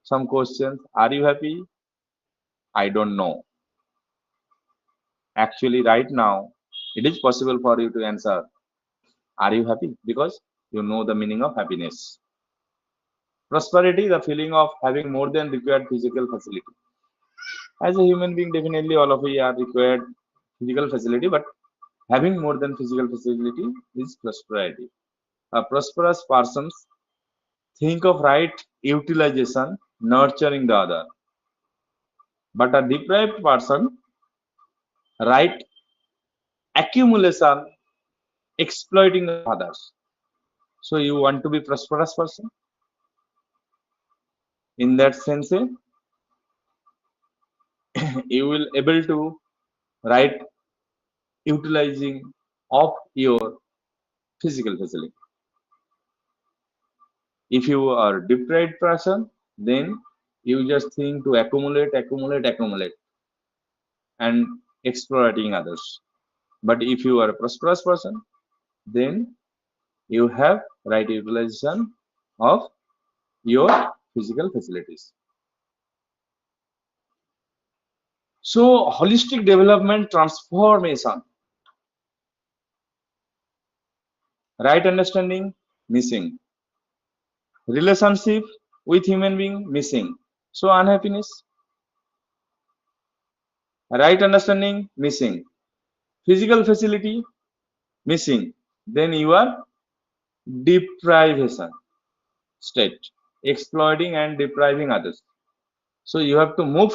some questions. Are you happy? I don't know. Actually, right now, it is possible for you to answer, are you happy? Because you know the meaning of happiness. Prosperity, the feeling of having more than required physical facility. As a human being, definitely all of you are required physical facility, but having more than physical facility is prosperity. A prosperous person think of right utilization, nurturing the other. But a deprived person, right accumulation, exploiting others. So you want to be prosperous person? In that sense, you will able to right utilizing of your physical facility. If you are deprived person, then you just think to accumulate and exploiting others. But if you are a prosperous person, then you have right utilization of your physical facilities. So holistic development transformation, right understanding missing, relationship with human being missing, so unhappiness, right understanding missing, physical facility missing, then you are deprivation state, exploiting and depriving others. So you have to move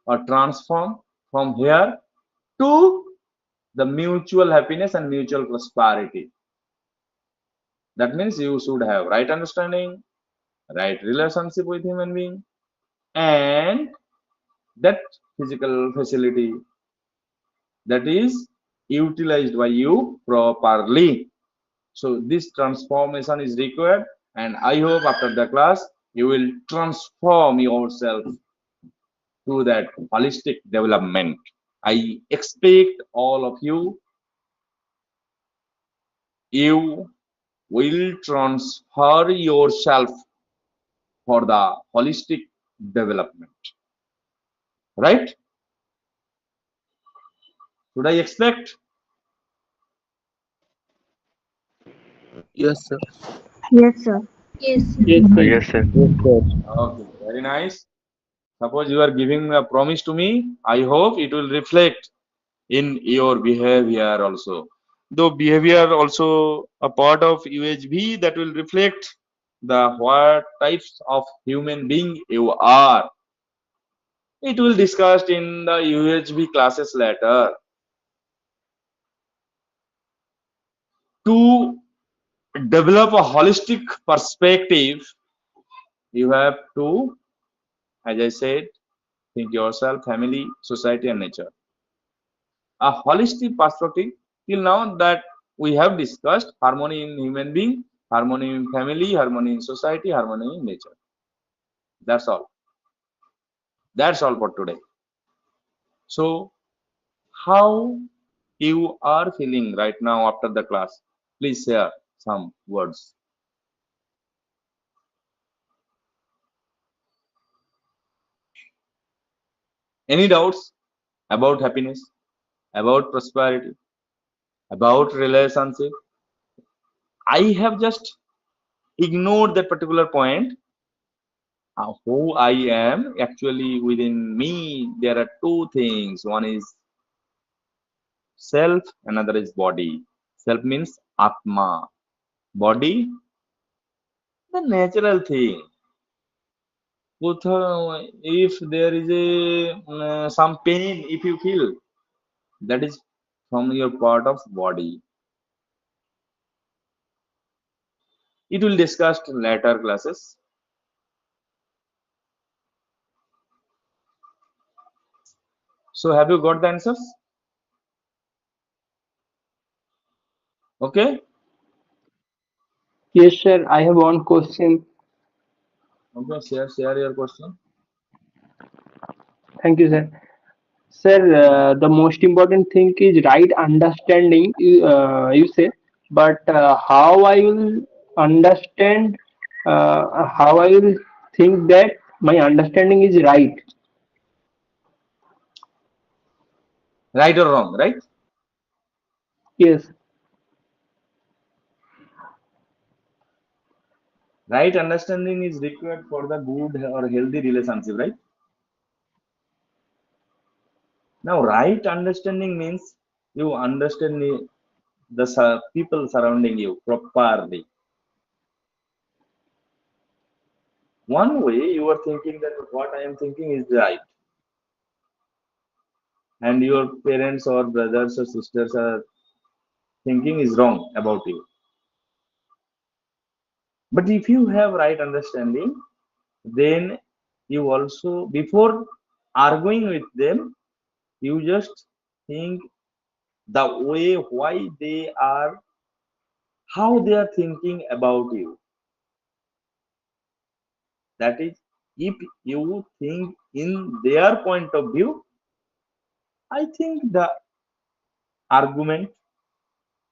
or transform from here to the mutual happiness and mutual prosperity. That means you should have right understanding, right relationship with human being, and that physical facility that is utilized by you properly. So this transformation is required, and I hope after the class you will transform yourself to that holistic development. I expect all of you you will transfer yourself for the holistic development. Right? Should I expect? Yes, sir. Yes, sir. Yes, sir. Yes, sir. Yes, sir. Yes, sir. Okay, very nice. Suppose you are giving a promise to me, I hope it will reflect in your behavior also. Though behavior also a part of UHB, that will reflect the what types of human being you are. It will discussed in the UHB classes later. To develop a holistic perspective, you have to, as I said, think yourself, family, society, and nature. A holistic perspective till now that we have discussed harmony in human being, harmony in family, harmony in society, harmony in nature. That's all. That's all for today. So, how you are feeling right now after the class? Please share some words. Any doubts about happiness, about prosperity, about relationship? I have just ignored that particular point. Who I am actually within me, there are two things. One is self, another is body. Self means Atma. Body, the natural thing. If there is a some pain, if you feel, that is from your part of body. It will discuss in later classes. So have you got the answers? Okay. Yes, sir. I have one question. Okay. Share your question. Thank you, sir. Sir, the most important thing is right understanding. You say, but how I will understand? How I will think that my understanding is right? Right or wrong? Right. Yes. Right understanding is required for the good or healthy relationship, right? Now, right understanding means you understand the people surrounding you properly. One way you are thinking that what I am thinking is right, and your parents or brothers or sisters are thinking is wrong about you. But if you have right understanding, then you also, before arguing with them, you just think the way why they are, how they are thinking about you. That is, if you think in their point of view, I think the argument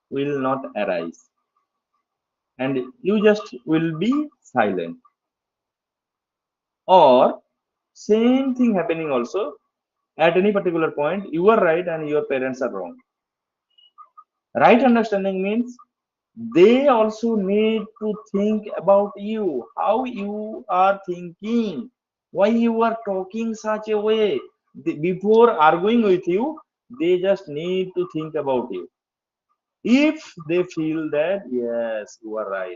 will not arise and you just will be silent. Or same thing happening also at any particular point, you are right and your parents are wrong. Right understanding means they also need to think about you, how you are thinking, why you are talking such a way. Before arguing with you, they just need to think about you. If they feel that yes, you are right,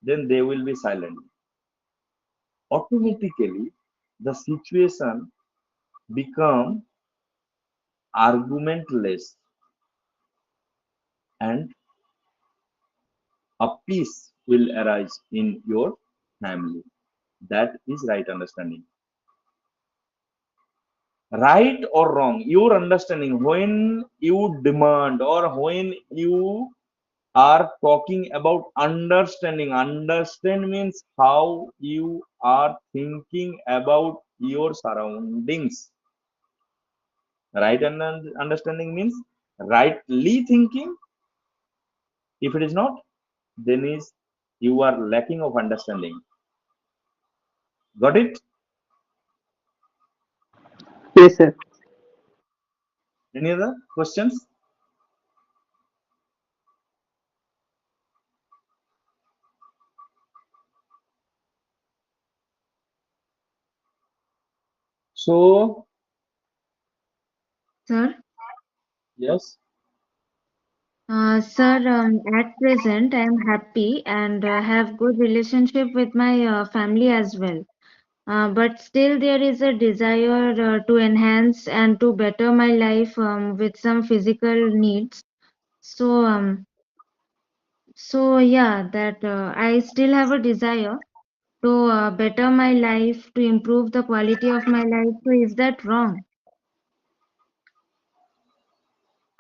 then they will be silent. Automatically, the situation become argumentless and a peace will arise in your family. That is right understanding. Right or wrong, your understanding when you demand or when you are talking about understanding. Understand means how you are thinking about your surroundings. Right and understanding means rightly thinking If it is not, then is you are lacking of understanding. Got it? Yes, sir. Any other questions? So Sir, yes, sir, at present I am happy and have good relationship with my family as well. But still there is a desire to enhance and to better my life with some physical needs. So, yeah, that I still have a desire to better my life, to improve the quality of my life. So, is that wrong?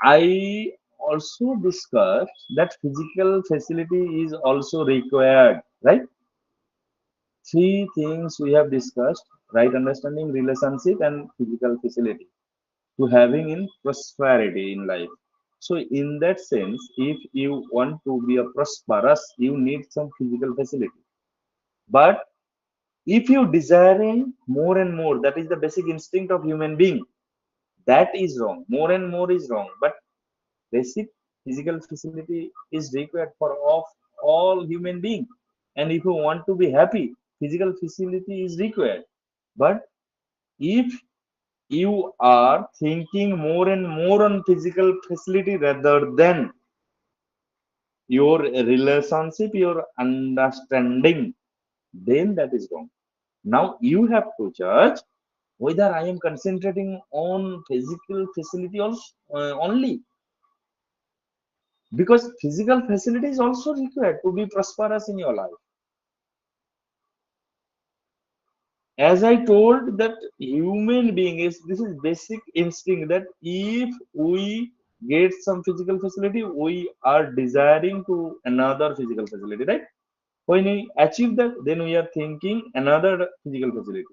I also discussed that physical facility is also required, right? Three things we have discussed: right understanding, relationship, and physical facility to having in prosperity in life. So, in that sense, if you want to be a prosperous, you need some physical facility. But if you desiring more and more, that is the basic instinct of human being. That is wrong. More and more is wrong. But basic physical facility is required for of all human beings. And if you want to be happy, physical facility is required. But if you are thinking more and more on physical facility rather than your relationship, your understanding, then that is wrong. Now you have to judge whether I am concentrating on physical facility also, only, because physical facility is also required to be prosperous in your life. As I told that human being is, this is basic instinct that if we get some physical facility, we are desiring to another physical facility, right? When we achieve that, then we are thinking another physical facility.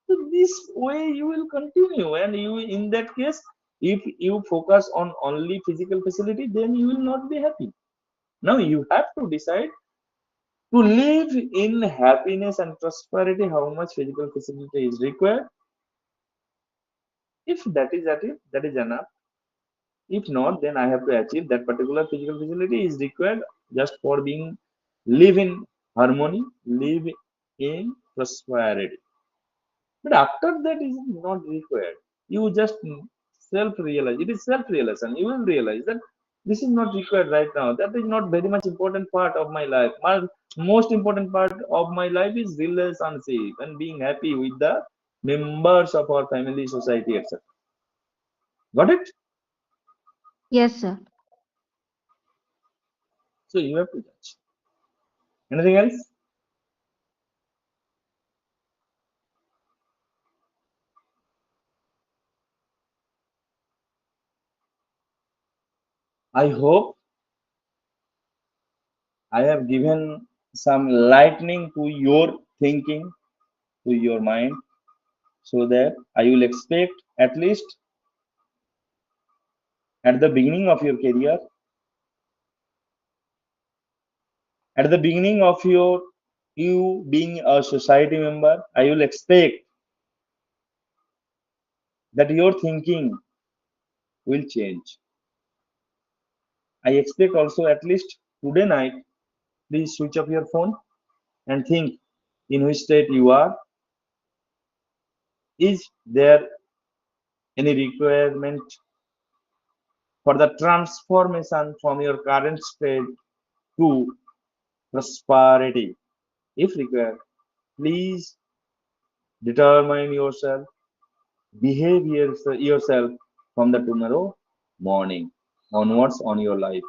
So this way you will continue, and you, in that case, if you focus on only physical facility, then you will not be happy. Now you have to decide to live in happiness and prosperity, how much physical facility is required. If that is enough. If not, then I have to achieve that particular physical facility is required just for being live in harmony, live in prosperity. But after that is not required. You just self-realize. It is self-realization. You will realize that this is not required right now. That is not very much important part of my life. My most important part of my life is relationship and being happy with the members of our family, society, etc. Got it? Yes, sir. So you have to judge. Anything else? I hope I have given some lightning to your thinking, to your mind, so that I will expect at least at the beginning of your career, at the beginning of your you being a society member, I will expect that your thinking will change. I expect also at least today night, please switch off your phone and think in which state you are. Is there any requirement for the transformation from your current state to prosperity? If required, please determine yourself, behave yourself from the tomorrow morning onwards on your life.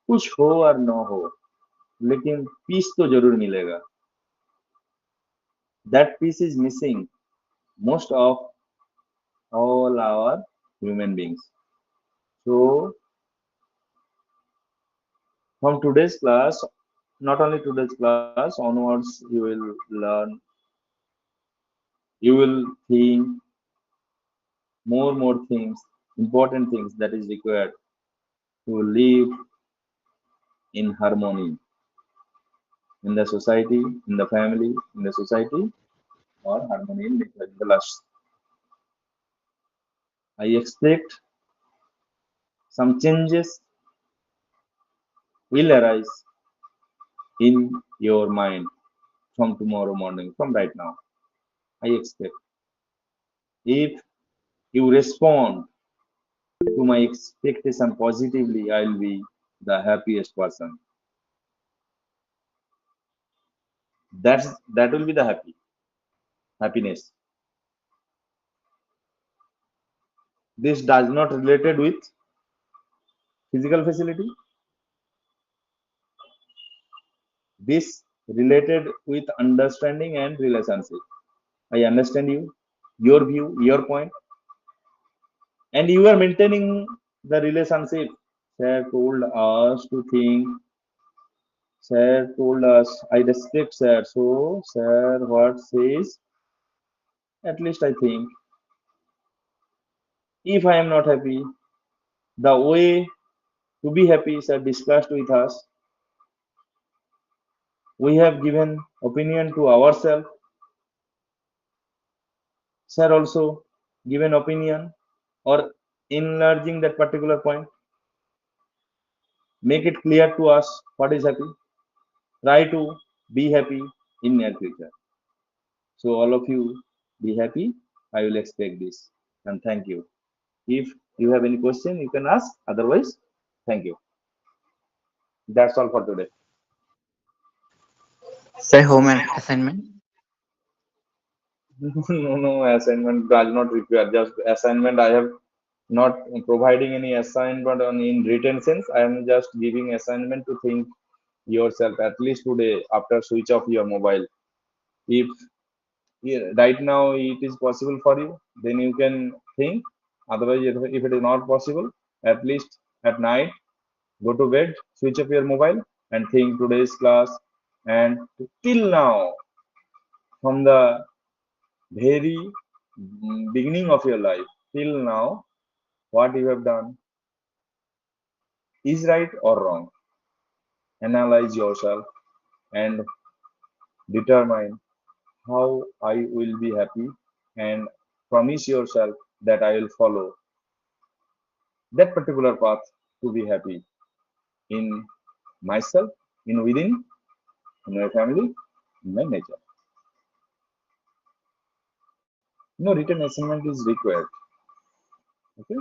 कुछ हो और ना हो, लेकिन peace तो जरूर मिलेगा. That peace is missing most of all our human beings. So from today's class, not only today's class onwards, you will learn, you will think more things, important things that is required to live in harmony in the society, in the family, in the society, or harmony in the life. I expect some changes will arise in your mind from tomorrow morning, from right now. I expect if you respond to my expectation positively, I'll be the happiest person. That will be the happiness. This does not related with physical facility. This related with understanding and relationship. I understand you, your view, your point, and you are maintaining the relationship. Sir told us to think. Sir told us, I respect sir. So, sir, what says? At least I think. If I am not happy, the way to be happy, sir discussed with us. We have given opinion to ourselves. Sir also given opinion or enlarging that particular point. Make it clear to us what is happy. Try to be happy in near future. So all of you be happy. I will expect this. And thank you. If you have any question, you can ask. Otherwise, thank you. That's all for today. Sir, home assignment. No, assignment does not require. Just assignment, I have not providing any assignment on in written sense. I am just giving assignment to think yourself at least today after switch off your mobile. If right now it is possible for you, then you can think. Otherwise, if it is not possible, at least at night, go to bed, switch off your mobile, and think today's class. And till now, from the very beginning of your life till now, what you have done is right or wrong. Analyze yourself and determine how I will be happy, and promise yourself that I will follow that particular path to be happy in myself, in within, in my family, in my nature. No written assignment is required. Okay.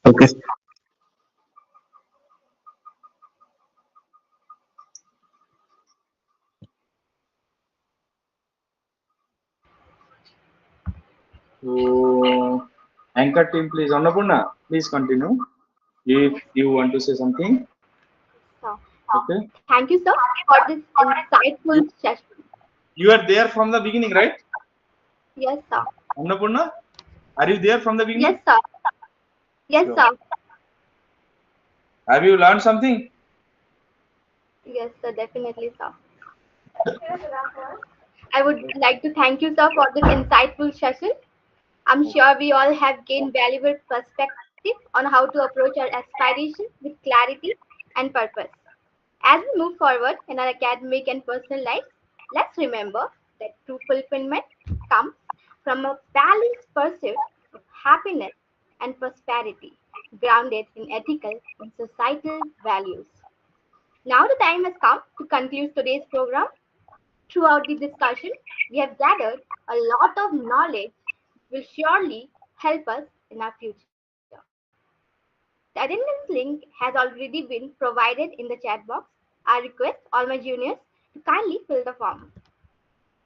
Okay. So, anchor team, please. Annapurna, please continue. If you want to say something. Okay. Thank you, sir, for this insightful session. You are there from the beginning, right? Yes, sir. Annapurna, are you there from the beginning? Yes, sir. Yes, Sure. sir. Have you learned something? Yes, sir. Definitely, sir. I would like to thank you, sir, for this insightful session. I'm sure we all have gained valuable perspective on how to approach our aspirations with clarity and purpose. As we move forward in our academic and personal lives, let's remember that true fulfillment comes from a balanced pursuit of happiness and prosperity, grounded in ethical and societal values. Now the time has come to conclude today's program. Throughout the discussion, we have gathered a lot of knowledge will surely help us in our future. The attendance link has already been provided in the chat box. I request all my juniors to kindly fill the form.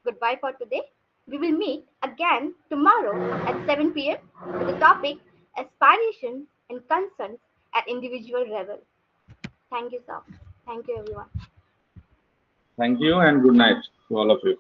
Goodbye for today. We will meet again tomorrow at 7 p.m. with the topic aspirations and concerns at individual level. Thank you, sir. Thank you, everyone. Thank you and good night to all of you.